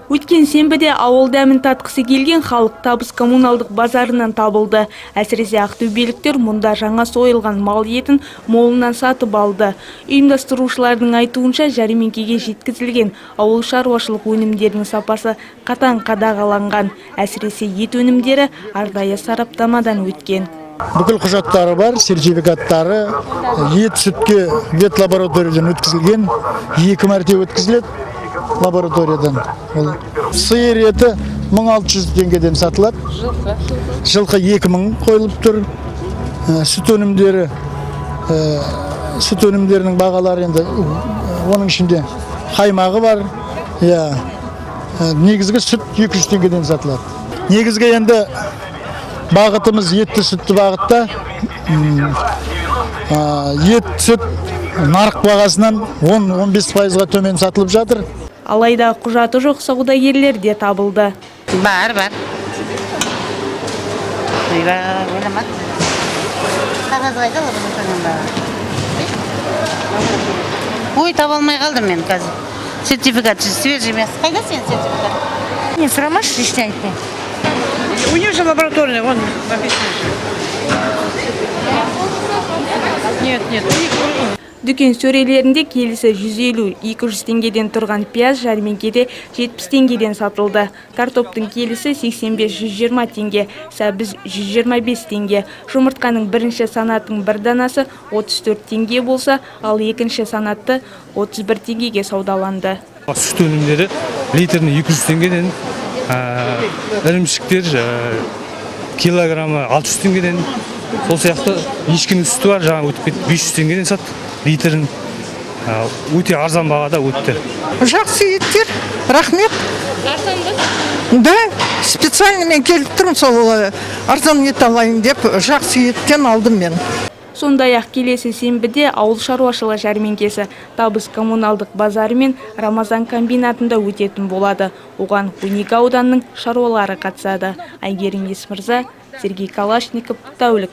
Өткен сенбіде ауыл дәмін татқысы келген халық табыс коммуналдық базарынан табылды. Әсіресе ақтөбеліктер мұнда жаңа сойылған мал етін молынан сатып алды. Ұйымдастырушылардың айтуынша жәрмеңкеге жеткізілген ауыл шаруашылық өнімдерінің сапасы қатаң қадағаланған. Әсіресе ет өнімдері арнайы сараптамадан өткен. Бүкіл құжаттары бар, сертификаттары, ет сүтке вет лабораториядан өткізілген, 2 мәрте өткізіледі лабораториядан. Сиыр еті 1600 теңгеден сатылады. Жылқы 2000 қойылып тұр. Сүт өнімдерінің бағалары енді оның ішінде қаймағы бар. Негізгі сүт 200 теңгеден сатылады. Негізгі енді бағытымыз етті сүтті бағытта. Ет сүт нарық бағасынан 10-15%-ға төмен сатылып жатыр. Алайда құжаты жоқ саудагерлер де табылды. Бар. Ой, таба алмай қалдым мен қазір. Сертификат свежий емес. Қайда сен сертификат? Не сұрамашы, ештеңе айтпай. У нее же лабораторная, вон написано. Нет. Дүкен сөрелерінде келісі 150-200 теңгеден тұрған пияз жәрмеңкеде 70 теңгеден сатылды. Картоптың келісі 85-120 теңге, сәбіз 125 теңге. Жұмыртқаның бірінші санаттың бір данасы 34 теңге болса, ал екінші санатты 31 теңгеге саудаланды. Сүт өнімдері литріне 200 теңгеден, ірімшіктер килограммы 600 теңгеден, сол сияқты ешкінің сүті бар, жаңа өтіп кетті 500 теңгеден сатты. Литрін өте арзан бағада өтті. Жақсы еттер, рахмет. Да, специально мен келіп тұрмын, сол арзан ет алайын деп, жақсы еттен алдым мен. Сондай-ақ келесі сенбіде ауыл шаруашылығы жәрмеңкесі табыс коммуналдық базары мен Рамазан комбинатында өтетін болады. Оған 12 ауданның шаруалары қатысады. Айгерім Есмырза, Сергей Калашников, Тәулік.